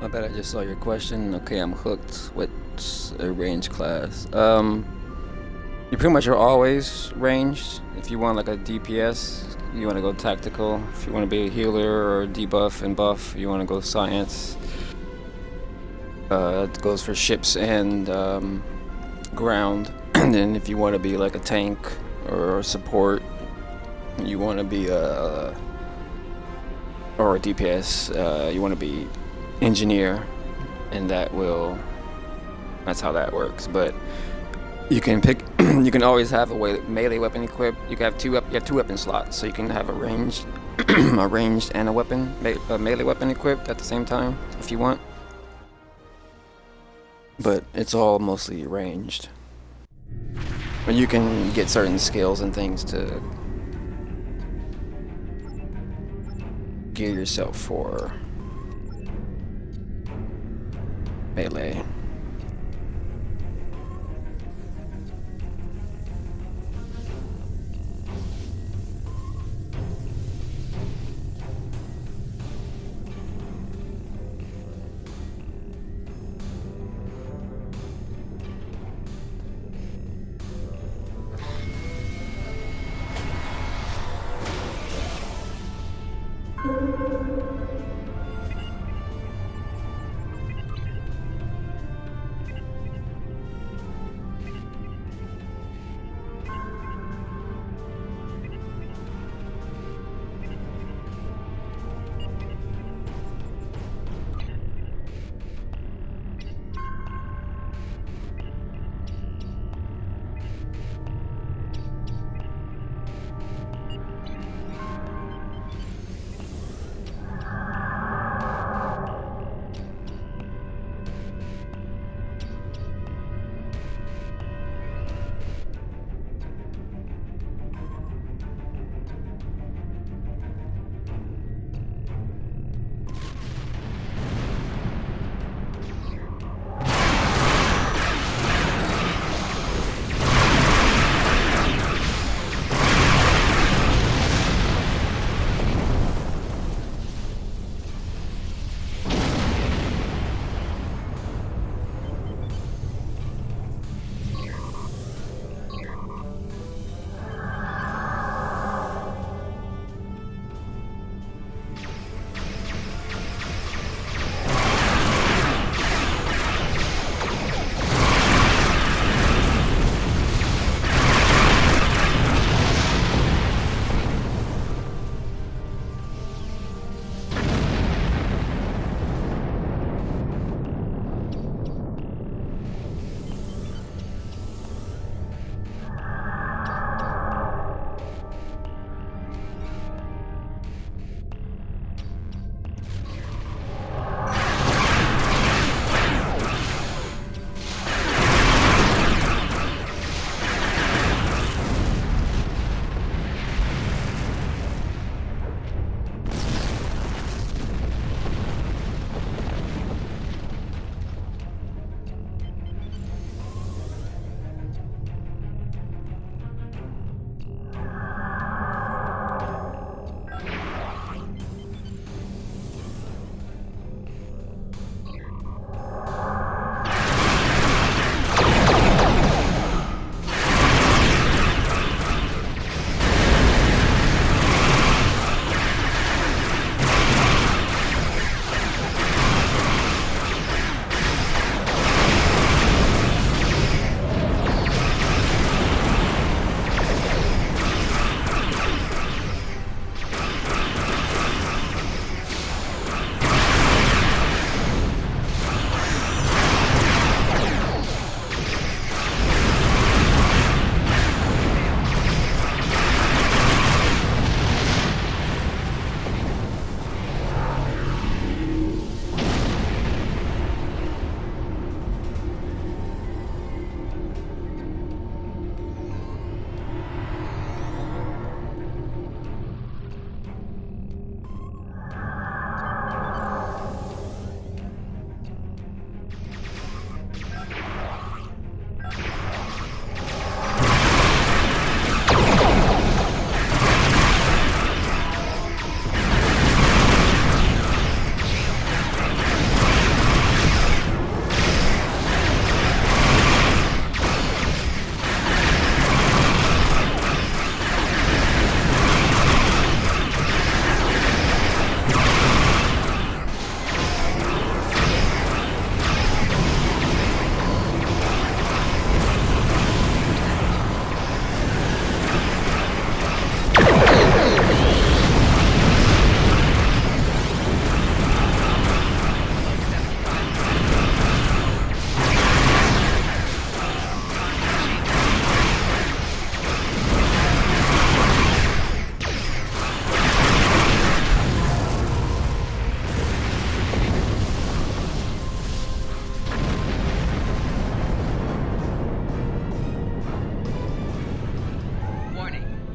I bet I just saw your question. Okay, I'm hooked. What's a range class? You pretty much are always ranged. If you want like a DPS, you want to go tactical. If you want to be a healer or debuff and buff, you want to go science. It goes for ships and ground. And then if you want to be like a tank or support, you want to be a DPS. You want to be engineer, and that's how that works. But you can pick. You can always have a melee weapon equipped. You have two weapon slots, so you can have a ranged, and a melee weapon equipped at the same time if you want. But it's all mostly ranged. But you can get certain skills and things to gear yourself for melee.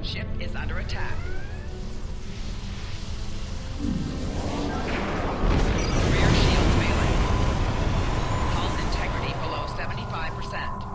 Ship is under attack. Rear shield failing. Hull integrity below 75%.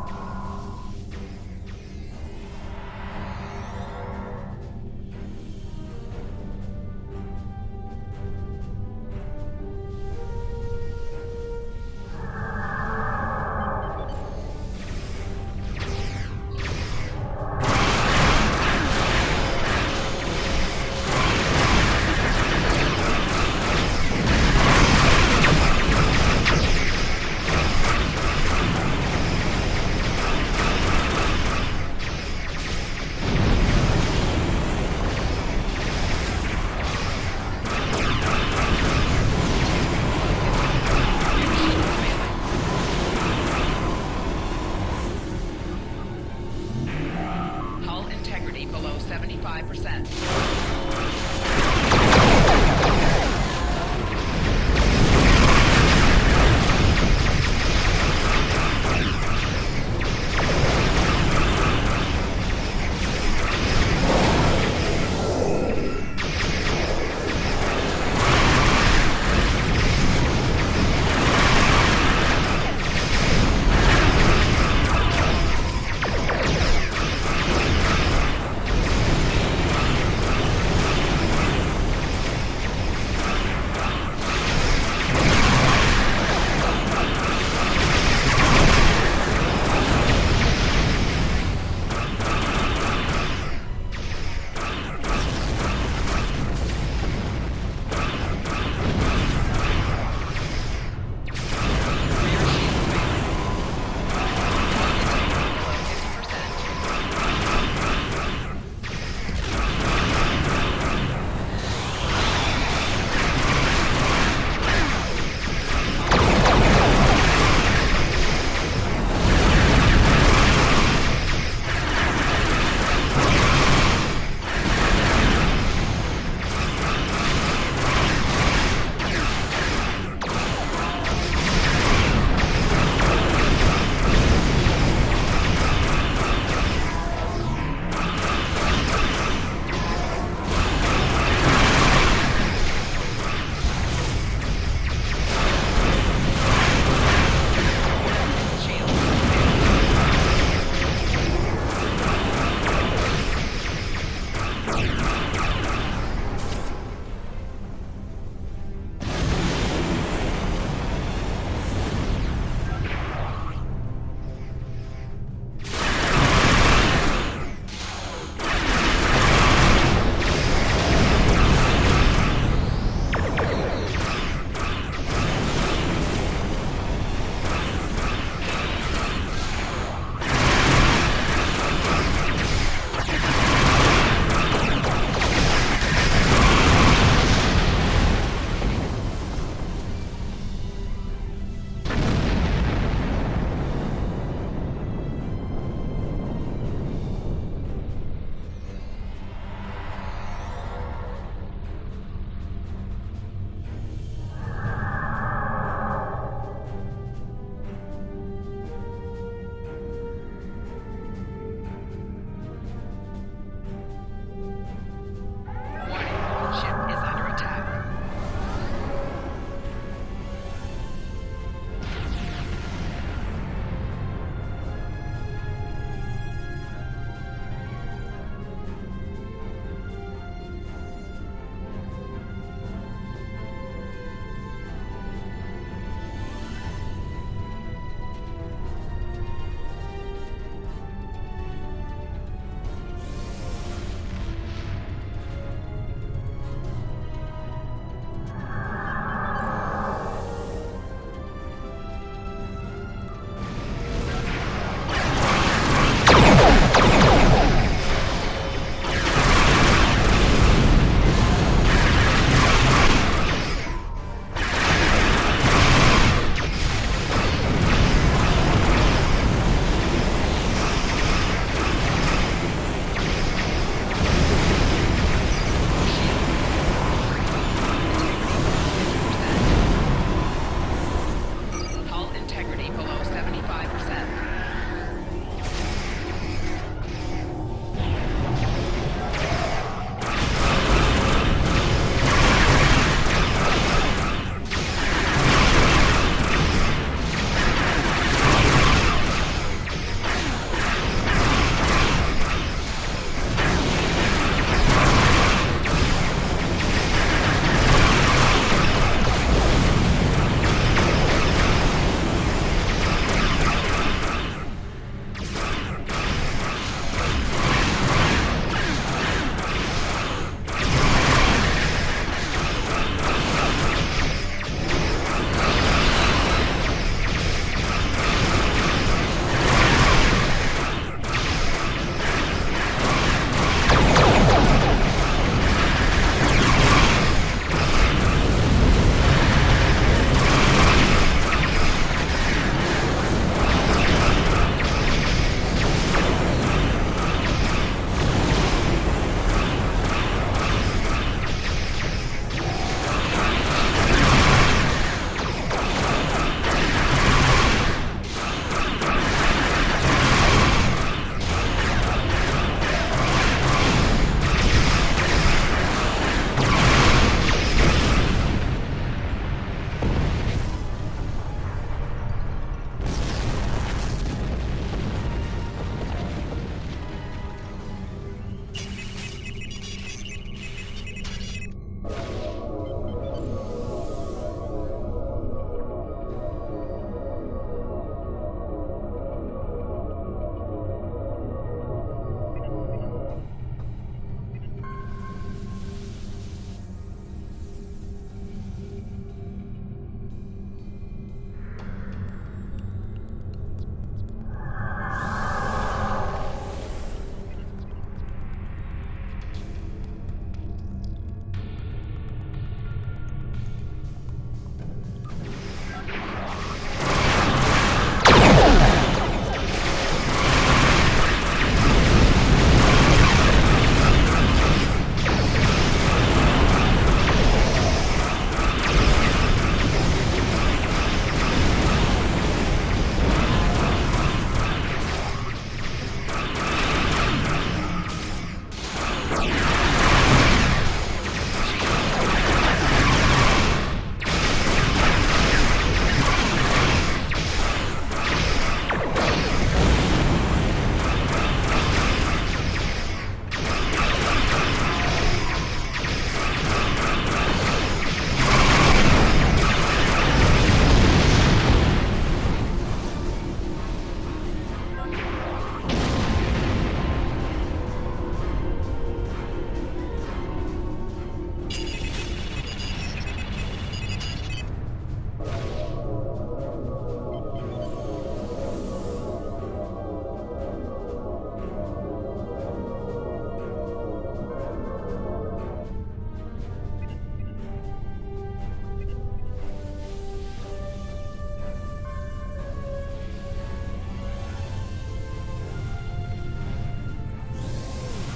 Below 75%.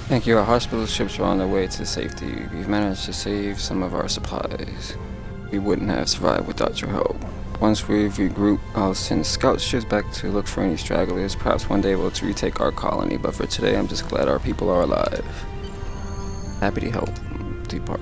Thank you. Our hospital ships are on their way to safety. We've managed to save some of our supplies. We wouldn't have survived without your help. Once we've regrouped, I'll send scout ships back to look for any stragglers. Perhaps one day we'll retake our colony, but for today I'm just glad our people are alive. Happy to help. Depart.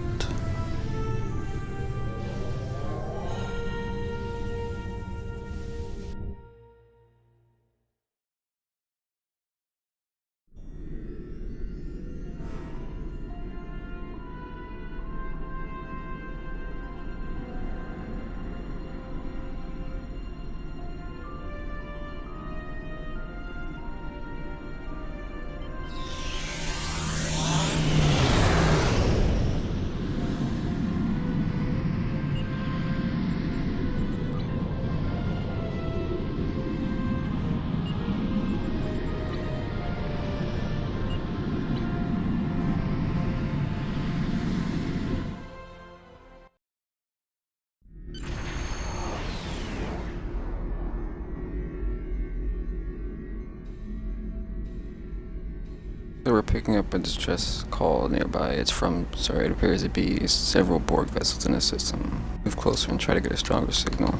So we're picking up a distress call nearby. It appears to be several Borg vessels in the system. Move closer and try to get a stronger signal.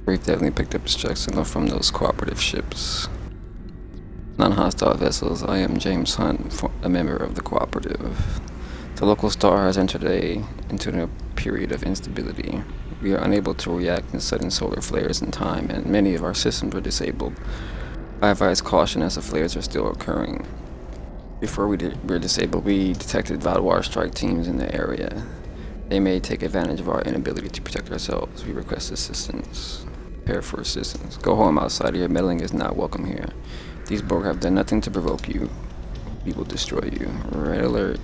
We've definitely picked up distress signal from those cooperative ships. Non-hostile vessels. I am James Hunt, a member of the cooperative. The local star has entered into a period of instability. We are unable to react in sudden solar flares in time, and many of our systems are disabled. I advise caution as the flares are still occurring. Before we were disabled, we detected Valdwar strike teams in the area. They may take advantage of our inability to protect ourselves. We request assistance. Prepare for assistance. Go home, outsider. Your meddling is not welcome here. These Borg have done nothing to provoke you. We will destroy you. Red alert.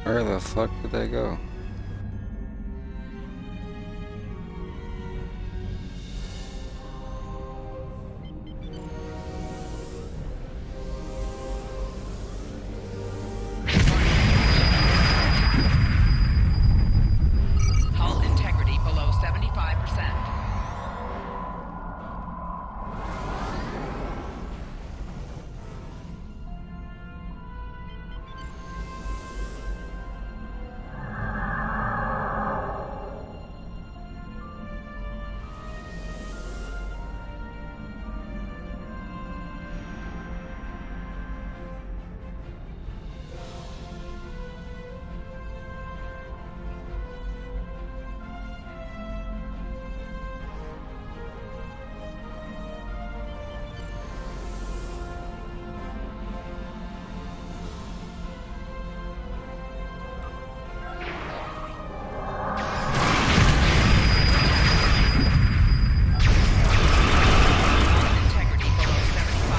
Where the fuck did they go? Hull integrity below 75%. Integrity below 75%.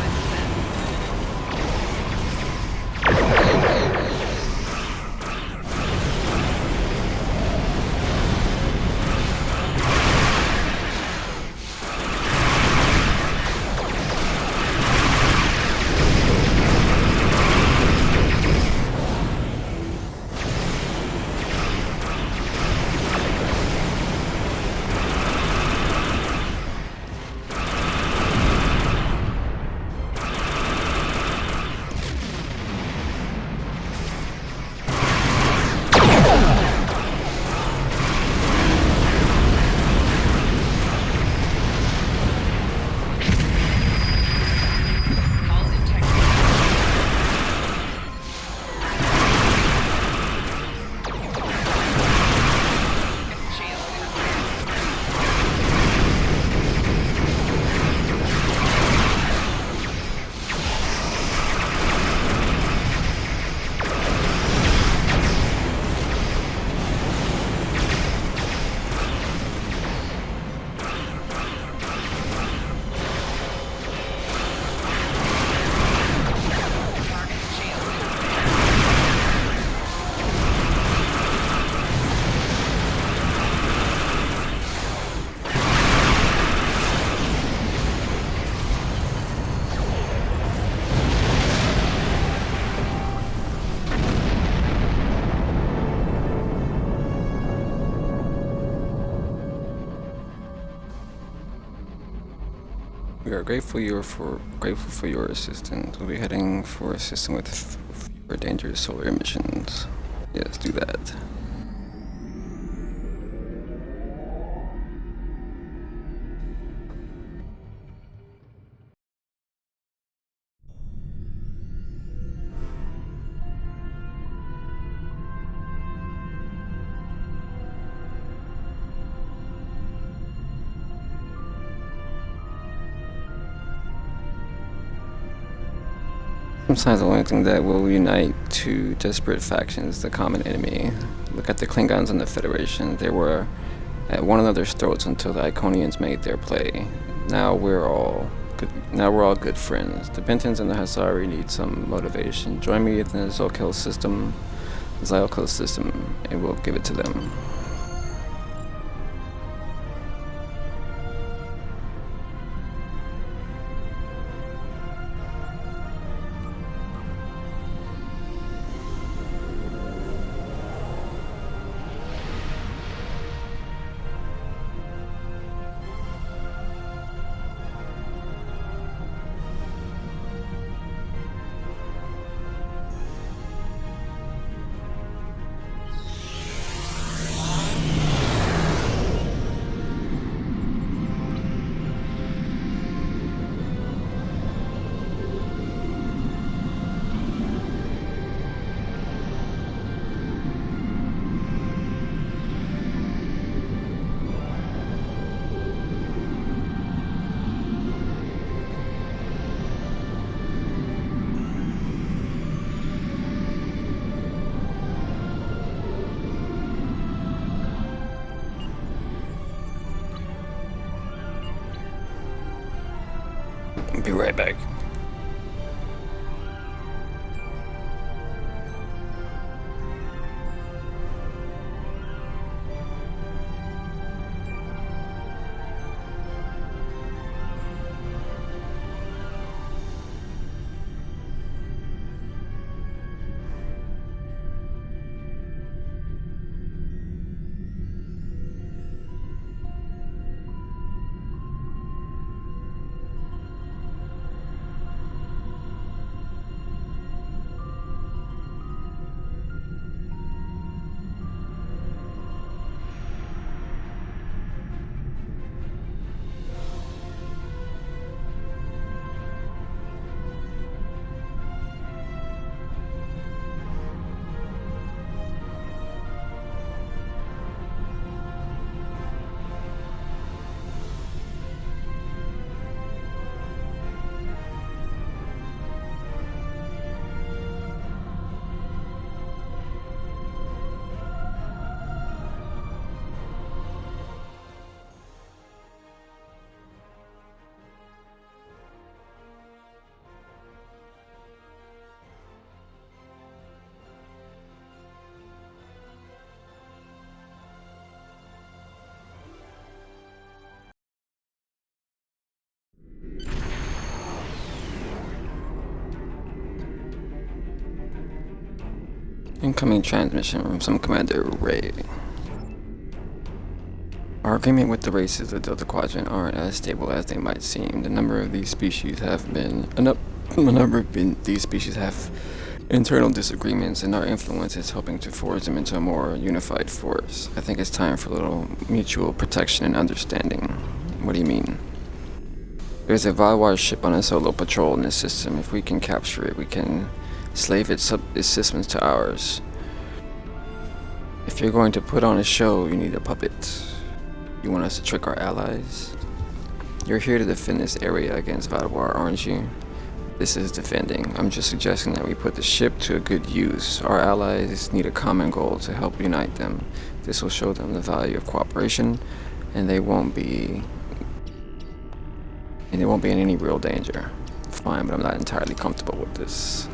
Hull integrity. Target shield. We are grateful for your assistance. We'll be heading for a system with fewer dangerous solar emissions. Yes, do that. Sometimes the only thing that will unite two desperate factions is the common enemy. Look at the Klingons and the Federation. They were at one another's throats until the Iconians made their play. Now we're all good friends. The Bentons and the Hasari need some motivation. Join me in the Zahl system, and we'll give it to them. Be right back. Incoming transmission from Subcommander Rai. Our agreement with the races of the Delta Quadrant aren't as stable as they might seem. A number of these species have internal disagreements, and our influence is helping to forge them into a more unified force. I think it's time for a little mutual protection and understanding. What do you mean? There's a Valar ship on a solo patrol in this system. If we can capture it, we can slave its systems to ours. If you're going to put on a show, you need a puppet. You want us to trick our allies? You're here to defend this area against Valar, aren't you? This is defending. I'm just suggesting that we put the ship to a good use. Our allies need a common goal to help unite them. This will show them the value of cooperation, and they won't be in any real danger. Fine, but I'm not entirely comfortable with this.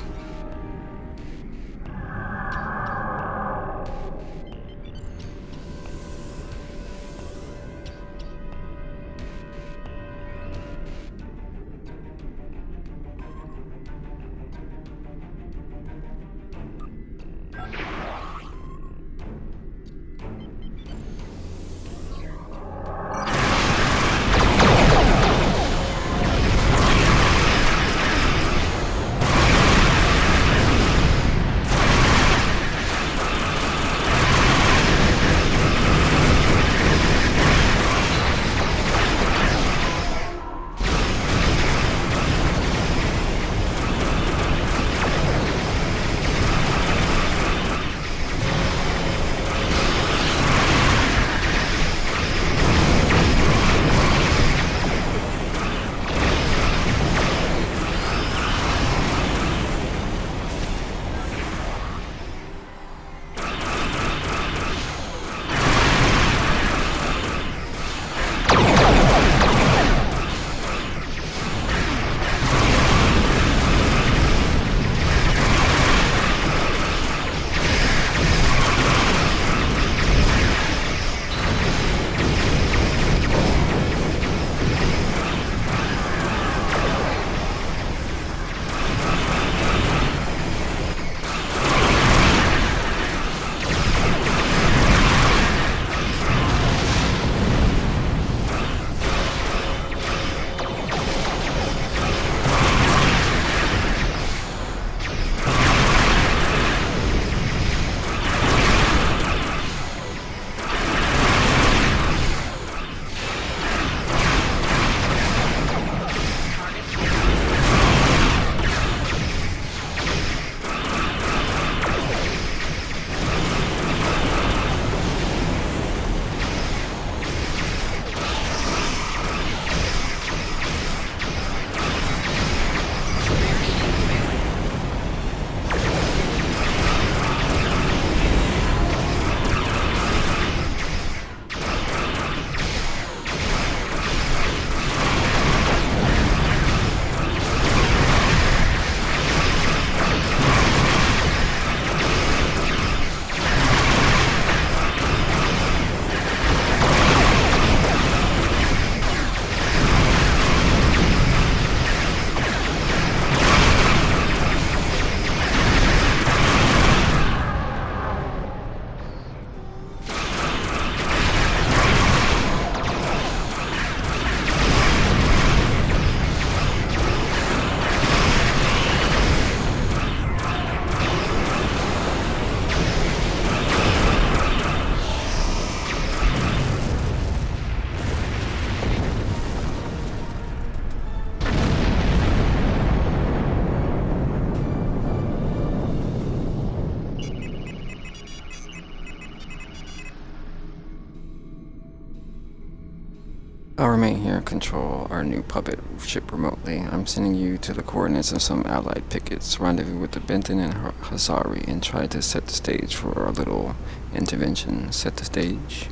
I'll remain here and control our new puppet ship remotely. I'm sending you to the coordinates of some allied pickets. Rendezvous with the Benton and Hazari and try to set the stage for our little intervention. Set the stage.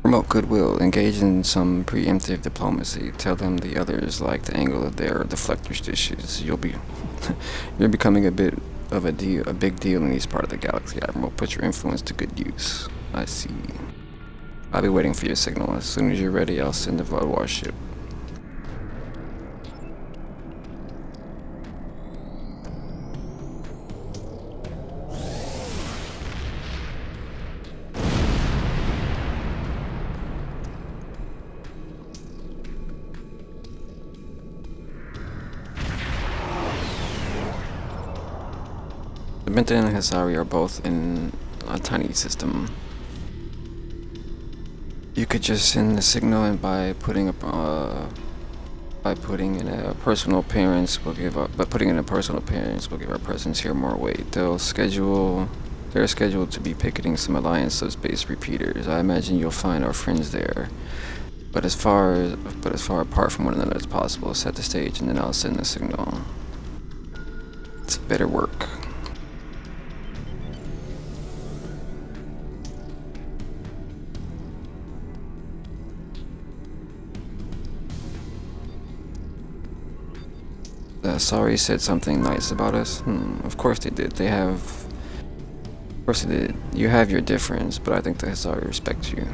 Promote goodwill. Engage in some preemptive diplomacy. Tell them the others like the angle of their deflector dishes. You're becoming a big deal in this part of the galaxy, Admiral. Put your influence to good use. I see. I'll be waiting for your signal. As soon as you're ready, I'll send the Valar ship. Benton and Hisari are both in a tiny system. You could just send the signal, and by putting in a personal appearance, we'll give our presence here more weight. They're scheduled to be picketing some Alliance subspace repeaters. I imagine you'll find our friends there. But as far apart from one another as possible, set the stage and then I'll send the signal. It's better work. Sorry said something nice about us. Of course they did. Of course they did. You have your difference, but I think the Hisari respects you.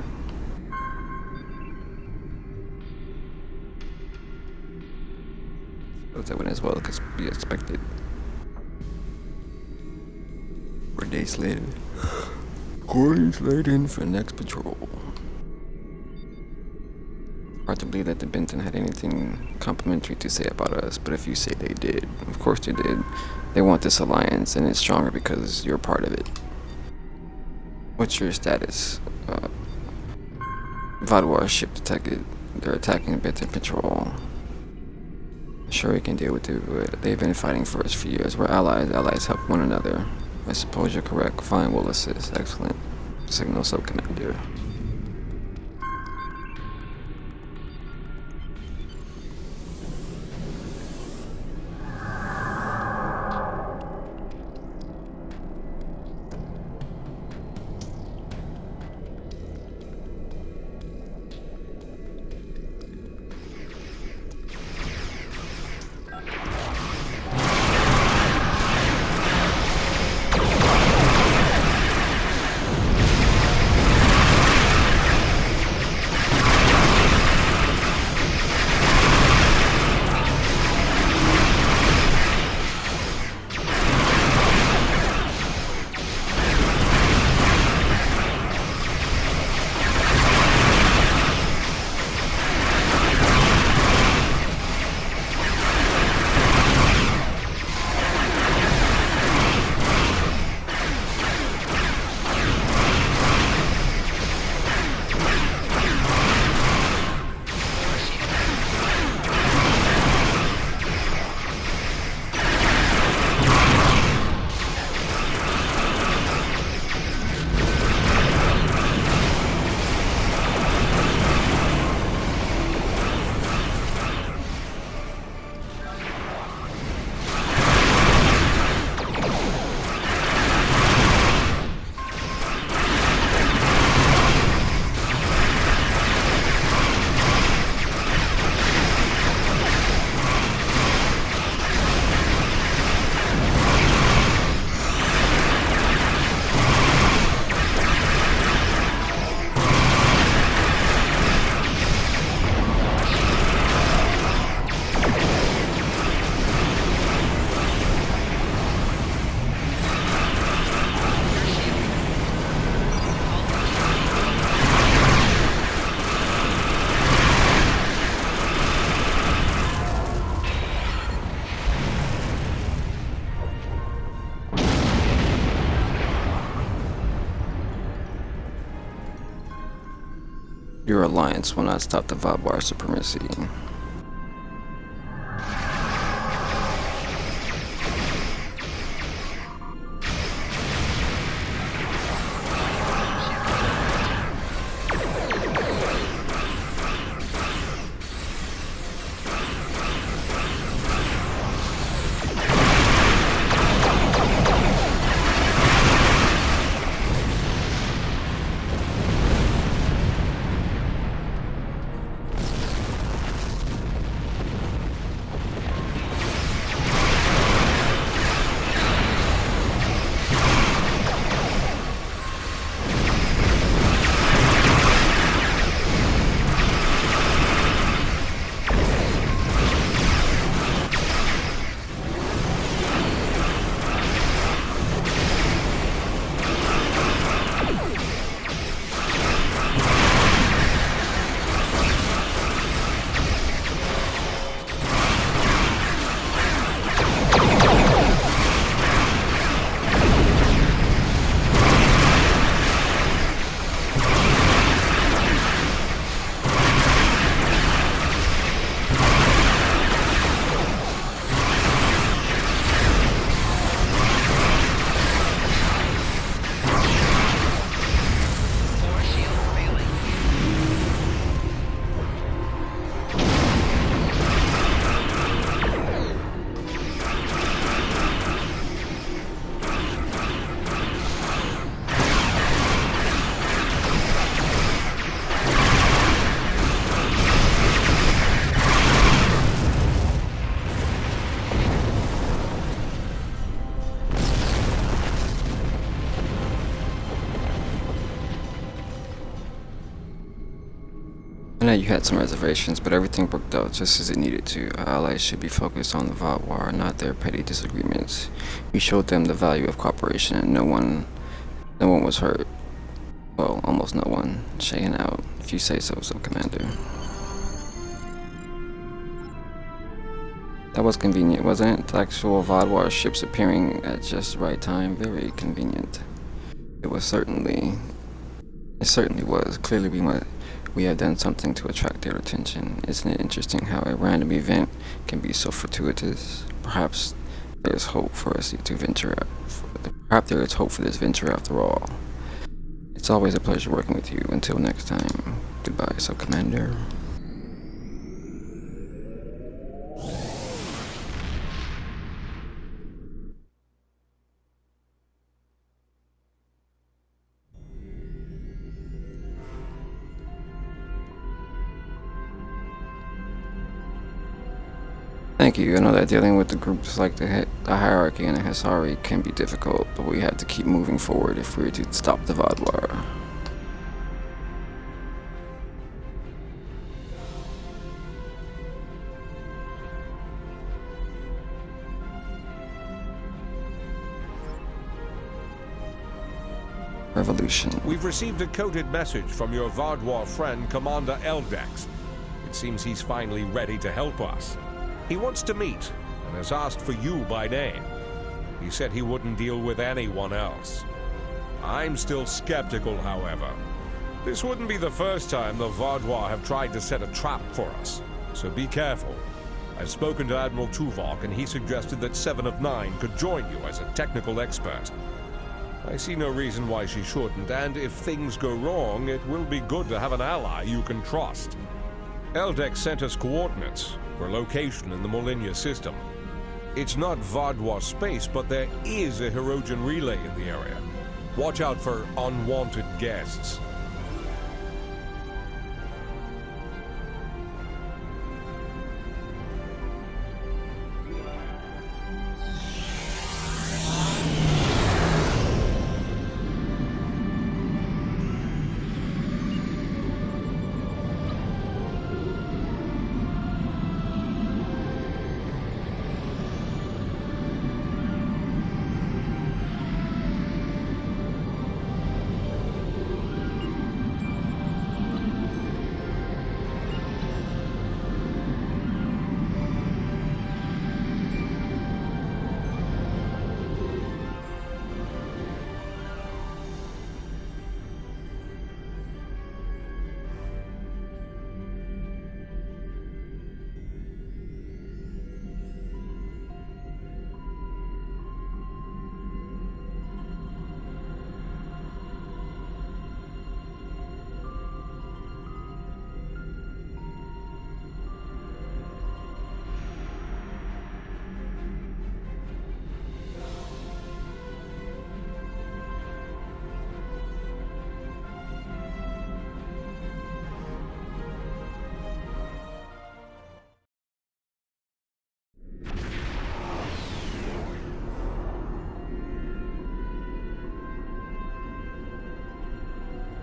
But that went as well as be expected. 4 days later. Coins laden for next patrol. Hard to believe that the Benton had anything complimentary to say about us, but if you say they did, of course they did. They want this alliance, and it's stronger because you're part of it. What's your status? Vaadwaur ship detected. They're attacking Benton patrol. Sure, we can deal with it, but they've been fighting for us for years. We're allies. Allies help one another. I suppose you're correct. Fine, we'll assist. Excellent. Signal Subcommander. Your alliance will not stop the Vaadwaur supremacy. I know you had some reservations, but everything worked out just as it needed to. Our allies should be focused on the VOD war, not their petty disagreements. We showed them the value of cooperation, and no one was hurt. Well, almost no one. Sahen out, if you say so, Subcommander. That was convenient, wasn't it? The actual VOD war ships appearing at just the right time. Very convenient. It certainly was. Clearly we have done something to attract their attention. Isn't it interesting how a random event can be so fortuitous? Perhaps there's hope for us to venture out. Perhaps there is hope for this venture after all. It's always a pleasure working with you. Until next time. Goodbye, Subcommander. Thank you. I know that dealing with the groups like the hierarchy and the Hisari can be difficult, but we have to keep moving forward if we're to stop the VOD war. Revolution. We've received a coded message from your VOD war friend, Commander Eldex. It seems he's finally ready to help us. He wants to meet, and has asked for you by name. He said he wouldn't deal with anyone else. I'm still skeptical, however. This wouldn't be the first time the Vardwar have tried to set a trap for us, so be careful. I've spoken to Admiral Tuvok, and he suggested that 7 of 9 could join you as a technical expert. I see no reason why she shouldn't, and if things go wrong, it will be good to have an ally you can trust. Eldex sent us coordinates for location in the Molinia system. It's not Vardwar space, but there is a Hirogen relay in the area. Watch out for unwanted guests.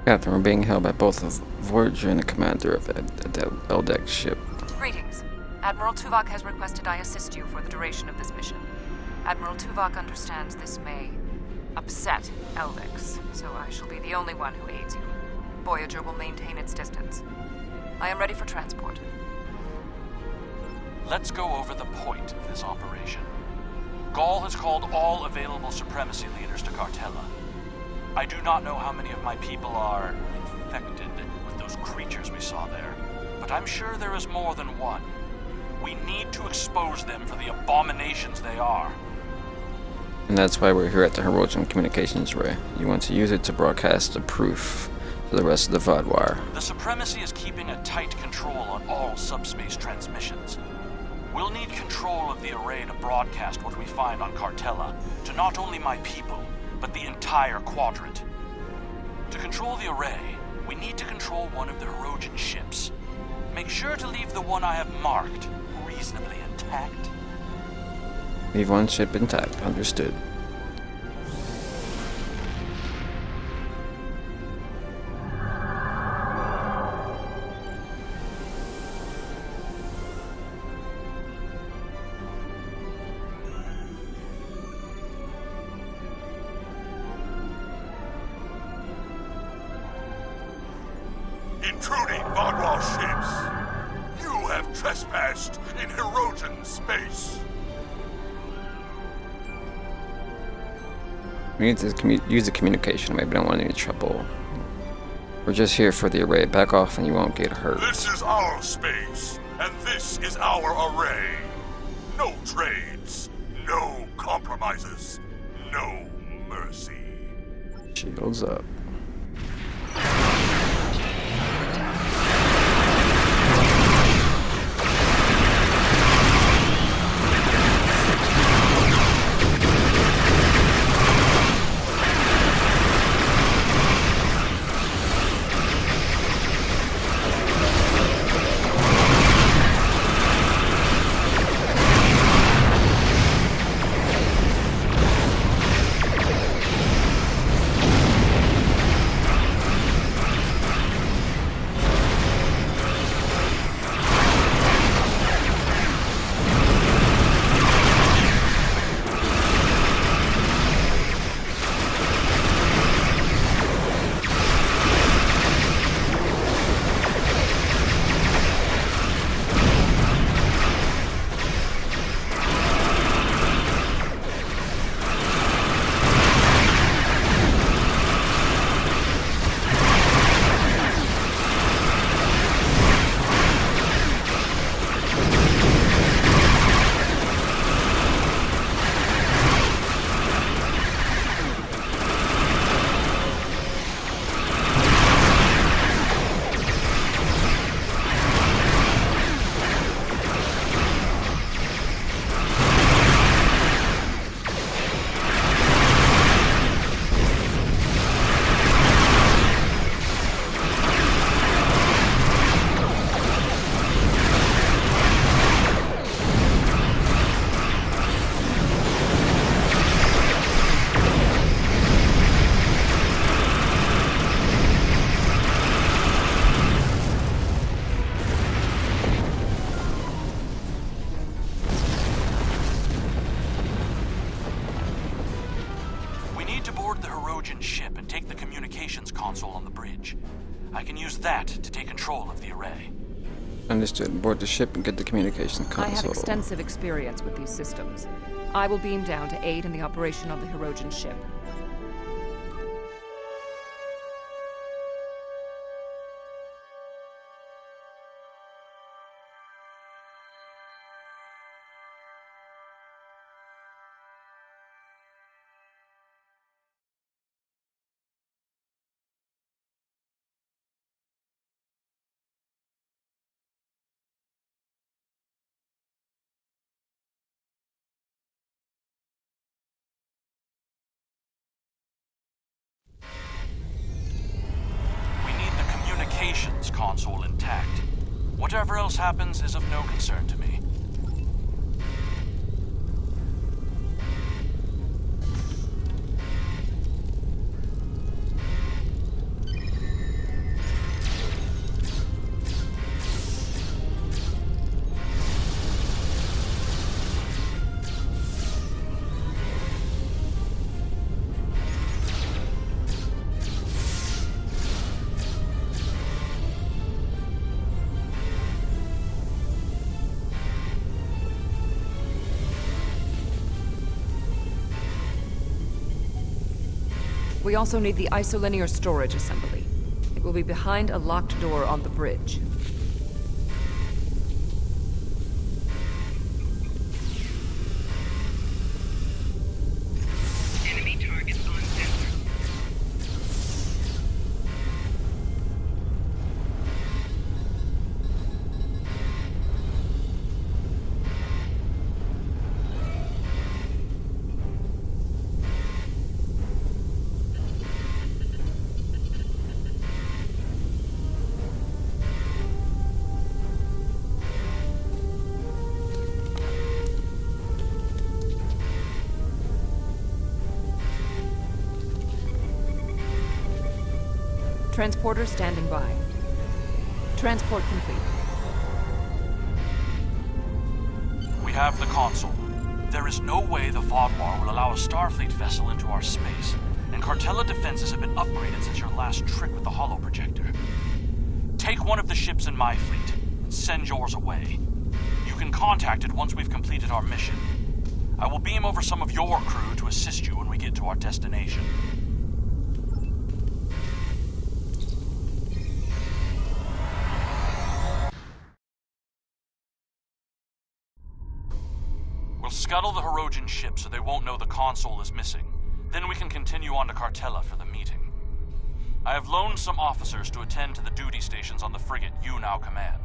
Captain, we're being held by both the Voyager and the commander of the Eldex ship. Greetings. Admiral Tuvok has requested I assist you for the duration of this mission. Admiral Tuvok understands this may upset Eldex, so I shall be the only one who aids you. Voyager will maintain its distance. I am ready for transport. Let's go over the point of this operation. Gaul has called all available supremacy leaders to Cartella. I do not know how many of my people are infected with those creatures we saw there, but I'm sure there is more than one. We need to expose them for the abominations they are. And that's why we're here at the Hirogen Communications Ray. You want to use it to broadcast the proof to the rest of the Vardwar. The Supremacy is keeping a tight control on all subspace transmissions. We'll need control of the array to broadcast what we find on Cartella to not only my people, but the entire Quadrant. To control the array, we need to control one of the Hirogen ships. Make sure to leave the one I have marked reasonably intact. Leave one ship intact, understood. intruding Vaadwaur ships. You have trespassed in Hirogen space. We need to use the communication. Maybe don't want any trouble. We're just here for the array. Back off and you won't get hurt. This is our space, and this is our array. No trades, no compromises, no mercy. Shields up. Ship and take the communications console on the bridge. I can use that to take control of the array. Understood. Board the ship and get the communication console. I have extensive experience with these systems. I will beam down to aid in the operation of the Hirogen ship. Console intact. Whatever else happens is of no concern to me. We also need the isolinear storage assembly. It will be behind a locked door on the bridge. Enemy targets on sensor. Transporter standing by. Transport complete. We have the console. There is no way the Vaadwaur will allow a Starfleet vessel into our space, and Cartella defenses have been upgraded since your last trick with the holo projector. one of the ships in my fleet and send yours away. You can contact it once we've completed our mission. I will beam over some of your crew to assist you when we get to our destination. We'll scuttle the Hirogen ship so they won't know the console is missing. Then we can continue on to Cartella for the meeting. I have loaned some officers to attend to the duty stations on the frigate you now command.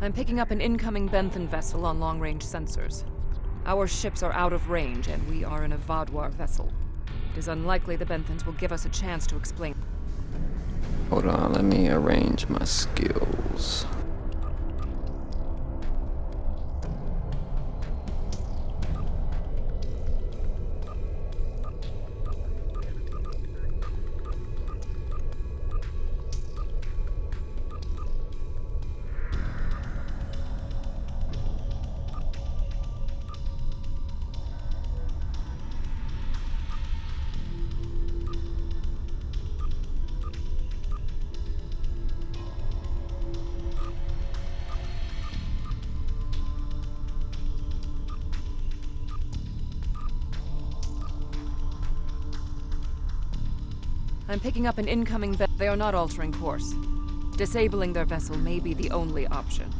I'm picking up an incoming Benthen vessel on long-range sensors. Our ships are out of range, and we are in a Vaadwaur vessel. It is unlikely the Benthens will give us a chance to explain. Hold on, let me arrange my skills. I'm picking up an incoming They are not altering course. Disabling their vessel may be the only option.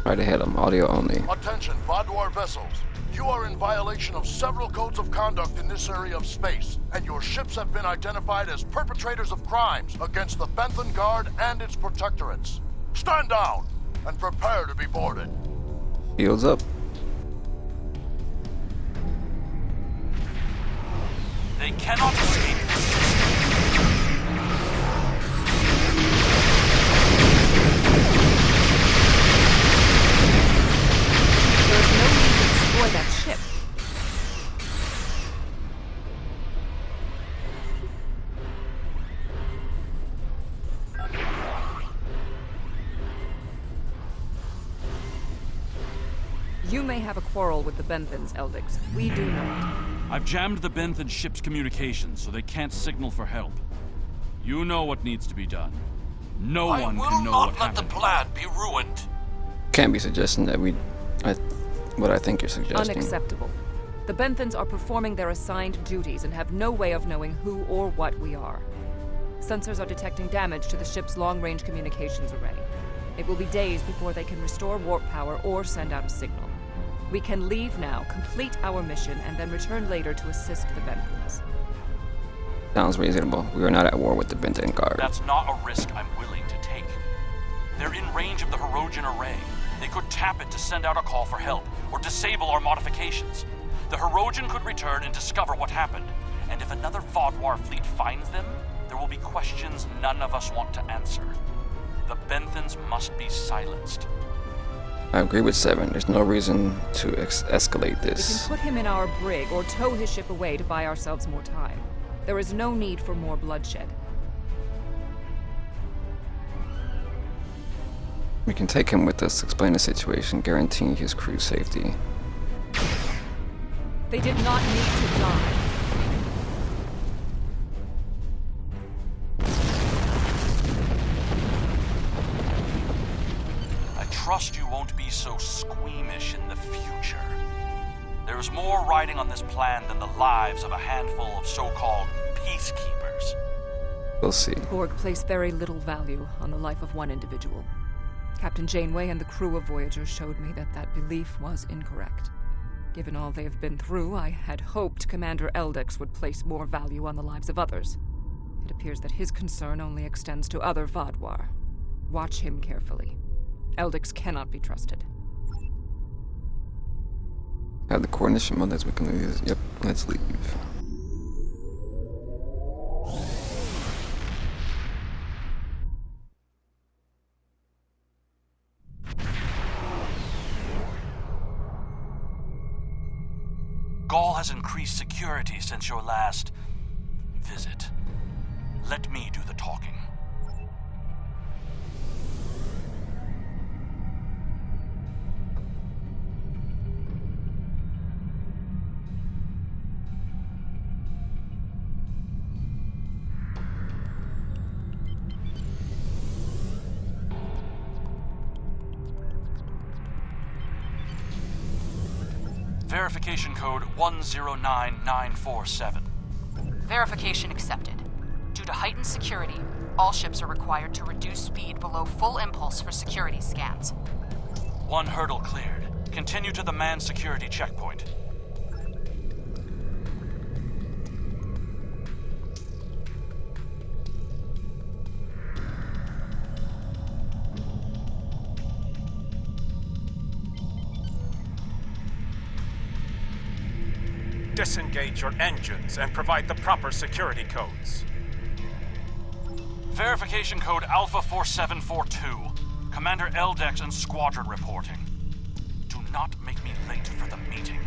Right ahead, I'm audio only. Attention, Vaadwaur vessels. You are in violation of several codes of conduct in this area of space, and your ships have been identified as perpetrators of crimes against the Benthen Guard and its protectorates. Stand down and prepare to be boarded. Heels up. They cannot escape. There is no need to destroy that ship. You may have a quarrel with the Benthens, Eldix. We do not. I've jammed the Benthen ship's communications so they can't signal for help. You know what needs to be done. No one can know what happened. I will not let the plan be ruined. Can't be suggesting that what I think you're suggesting. Unacceptable. The Benthens are performing their assigned duties and have no way of knowing who or what we are. Sensors are detecting damage to the ship's long-range communications array. It will be days before they can restore warp power or send out a signal. We can leave now, complete our mission, and then return later to assist the Benthens. Sounds reasonable. We are not at war with the Benthen Guard. That's not a risk I'm willing to take. They're in range of the Hirogen array. They could tap it to send out a call for help, or disable our modifications. The Hirogen could return and discover what happened. And if another Vaadwaur fleet finds them, there will be questions none of us want to answer. The Benthens must be silenced. I agree with 7. There's no reason to escalate We this. can put him in our brig or tow his ship away to buy ourselves more time. There is no need for more bloodshed. We can take him with us, explain the situation, guaranteeing his crew's safety. They did not need to die. I trust you won't be so squeamish in the future. There is more riding on this plan than the lives of a handful of so-called peacekeepers. We'll see. Borg placed very little value on the life of one individual. Captain Janeway and the crew of Voyager showed me that that belief was incorrect. Given all they have been through, I had hoped Commander Eldix would place more value on the lives of others. It appears that his concern only extends to other Vaadwaur. Watch him carefully. Eldix cannot be trusted. Have the coordination mothers we can leave. Yep, let's leave. Gaul has increased security since your last visit. Let me do the talking. Verification code 109947. Verification accepted. Due to heightened security, all ships are required to reduce speed below full impulse for security scans. One hurdle cleared. Continue to the manned security checkpoint. Disengage your engines and provide the proper security codes. Verification code Alpha-4742. Commander Eldex and Squadron reporting. Do not make me late for the meeting.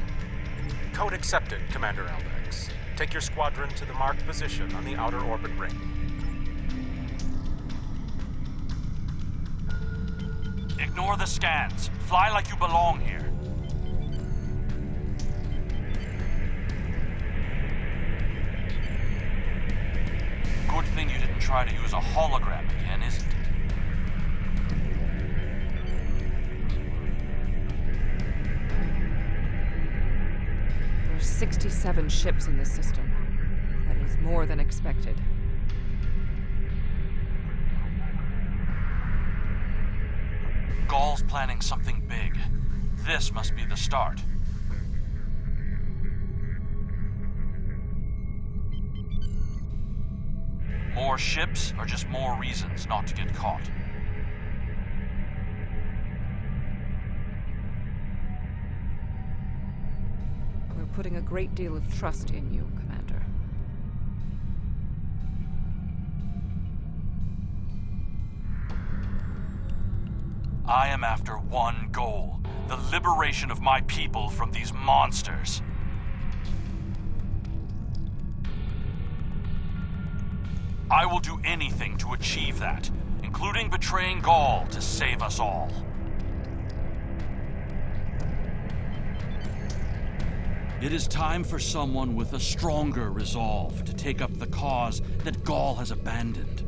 Code accepted, Commander Eldex. Take your squadron to the marked position on the outer orbit ring. Ignore the scans. Fly like you belong here. Good thing you didn't try to use a hologram again, is it? There are 67 ships in this system. That is more than expected. Gaul's planning something big. This must be the start. More ships are just more reasons not to get caught. We're putting a great deal of trust in you, Commander. I am after one goal: the liberation of my people from these monsters. I will do anything to achieve that, including betraying Gaul to save us all. It is time for someone with a stronger resolve to take up the cause that Gaul has abandoned.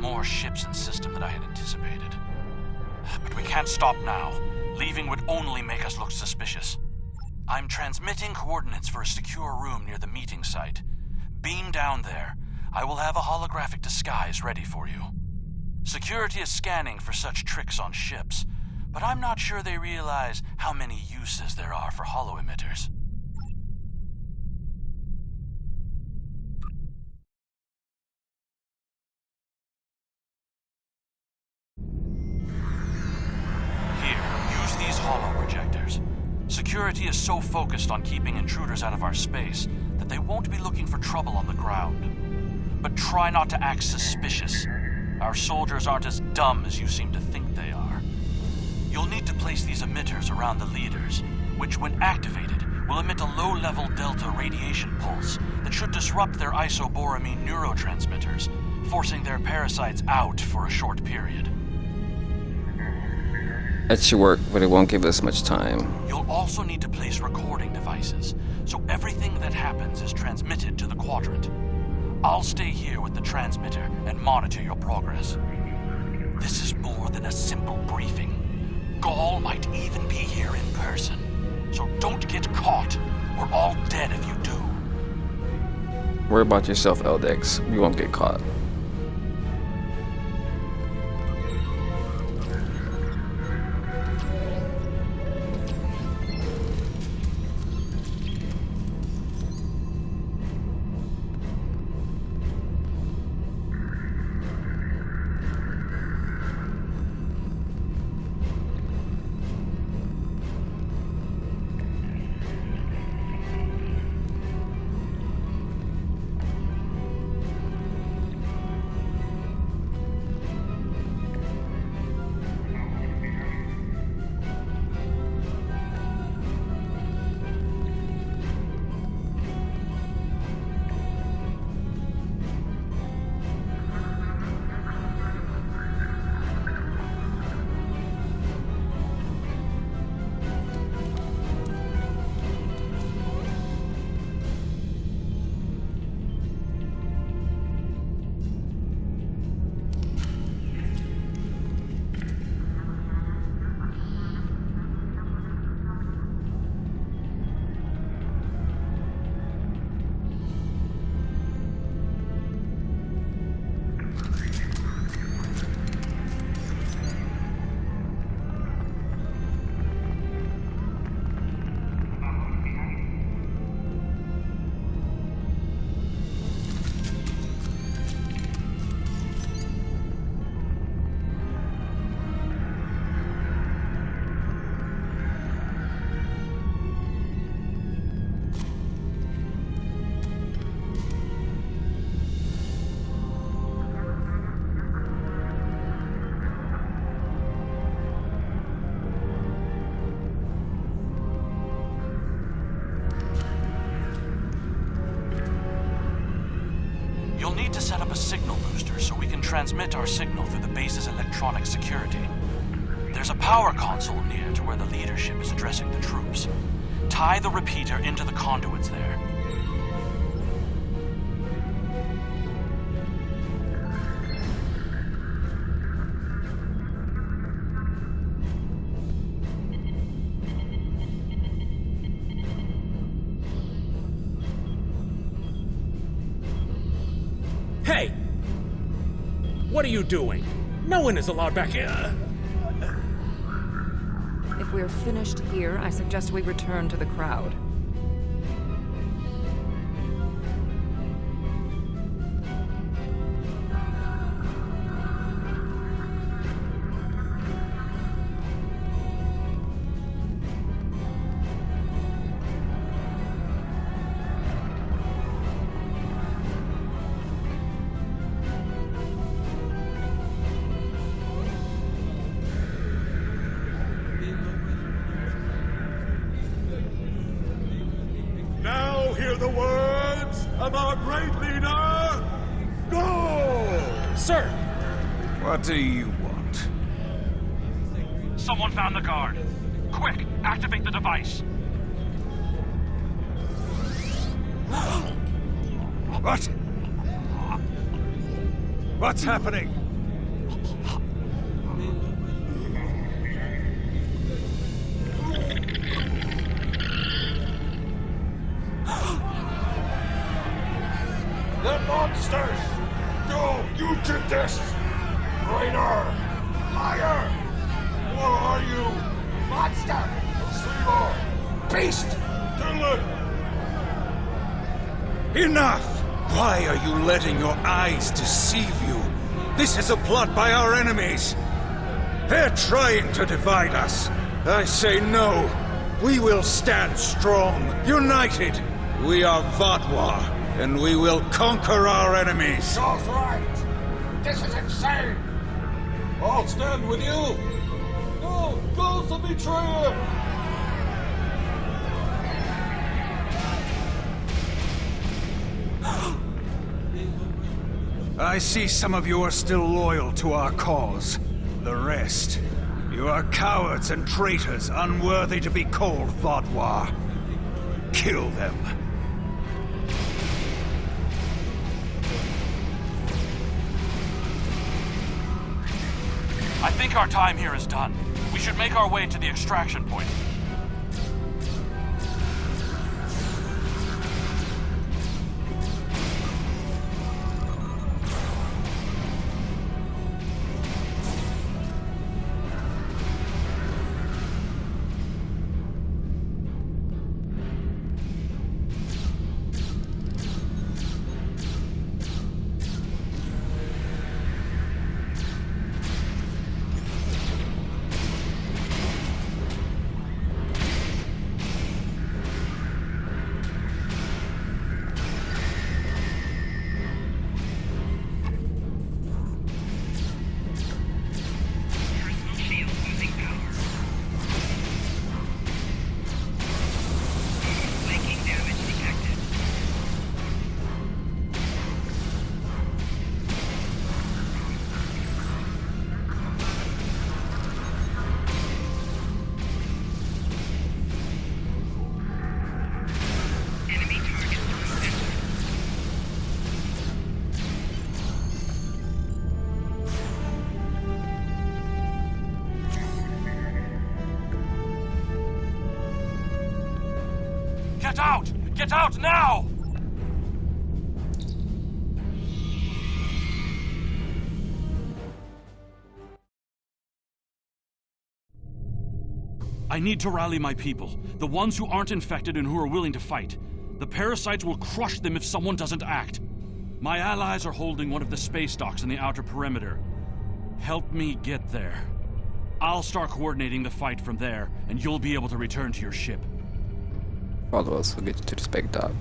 More ships in system than I had anticipated. But we can't stop now. Leaving would only make us look suspicious. I'm transmitting coordinates for a secure room near the meeting site. Beam down there. I will have a holographic disguise ready for you. Security is scanning for such tricks on ships, but I'm not sure they realize how many uses there are for holo-emitters. Holo-projectors. Security is so focused on keeping intruders out of our space that they won't be looking for trouble on the ground. But try not to act suspicious. Our soldiers aren't as dumb as you seem to think they are. You'll need to place these emitters around the leaders, which, when activated, will emit a low-level delta radiation pulse that should disrupt their isoboramine neurotransmitters, forcing their parasites out for a short period. That should work, but it won't give us much time. You'll also need to place recording devices, so everything that happens is transmitted to the Quadrant. I'll stay here with the transmitter and monitor your progress. This is more than a simple briefing. Gaul might even be here in person, so don't get caught. We're all dead if you do. Worry about yourself, Eldex. We won't get caught. need to set up a signal booster so we can transmit our signal through the base's electronic security. There's a power console near to where the leadership is addressing the troops. Tie the repeater into the conduits there. Hey! What are you doing? No one is allowed back here. If we're finished here, I suggest we return to the crowd. Now hear the words of our great leader. Go! Sir! What do you want? Someone found the guard. Quick, activate the device. What? What's happening? The monsters! No, you did this! Traitor! Liar! What are you? Monster! Sleeper! Beast! Dylan! Enough! Why are you letting your eyes deceive you? This is a plot by our enemies. They're trying to divide us. I say no. We will stand strong, united. We are Vatwa, and we will conquer our enemies. Charles right! This is insane! I'll stand with you! No! Go the betrayer! I see some of you are still loyal to our cause. The rest, you are cowards and traitors unworthy to be called Vatwa. Kill them. I think our time here is done. We should make our way to the extraction point. Shield losing power. Flanking damage detected. Enemy target on center. Get out! Get out now! I need to rally my people, the ones who aren't infected and who are willing to fight. The parasites will crush them if someone doesn't act. My allies are holding one of the space docks in the outer perimeter. Help me get there. I'll start coordinating the fight from there, and you'll be able to return to your ship. Follow us, we'll get you to the spec dock.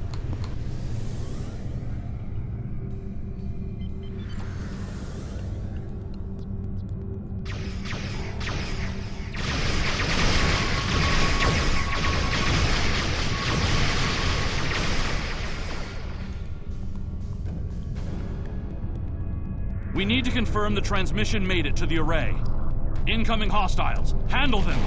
We need to confirm the transmission made it to the array. Incoming hostiles. Handle them!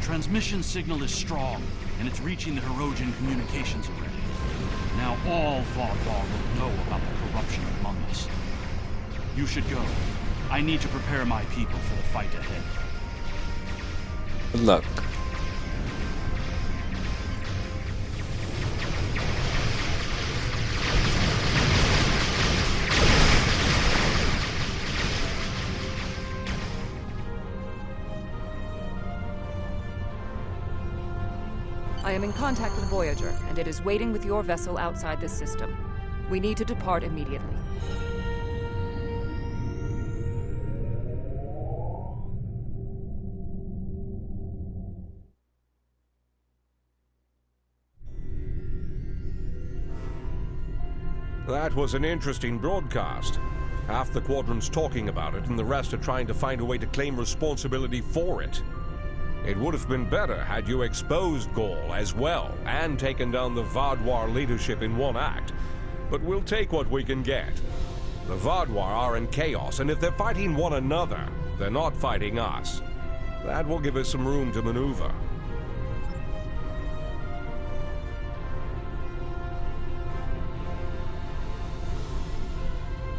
Transmission signal is strong, and it's reaching the Hirogen communications array. Now all Vaadwaur will know about the corruption among us. You should go. I need to prepare my people for the fight ahead. Good luck. I am in contact with Voyager, and it is waiting with your vessel outside this system. We need to depart immediately. That was an interesting broadcast. Half the Quadrant's talking about it, and the rest are trying to find a way to claim responsibility for it. It would have been better had you exposed Gaul as well, and taken down the Vaadwaur leadership in one act. But we'll take what we can get. The Vaadwaur are in chaos, and if they're fighting one another, they're not fighting us. That will give us some room to maneuver.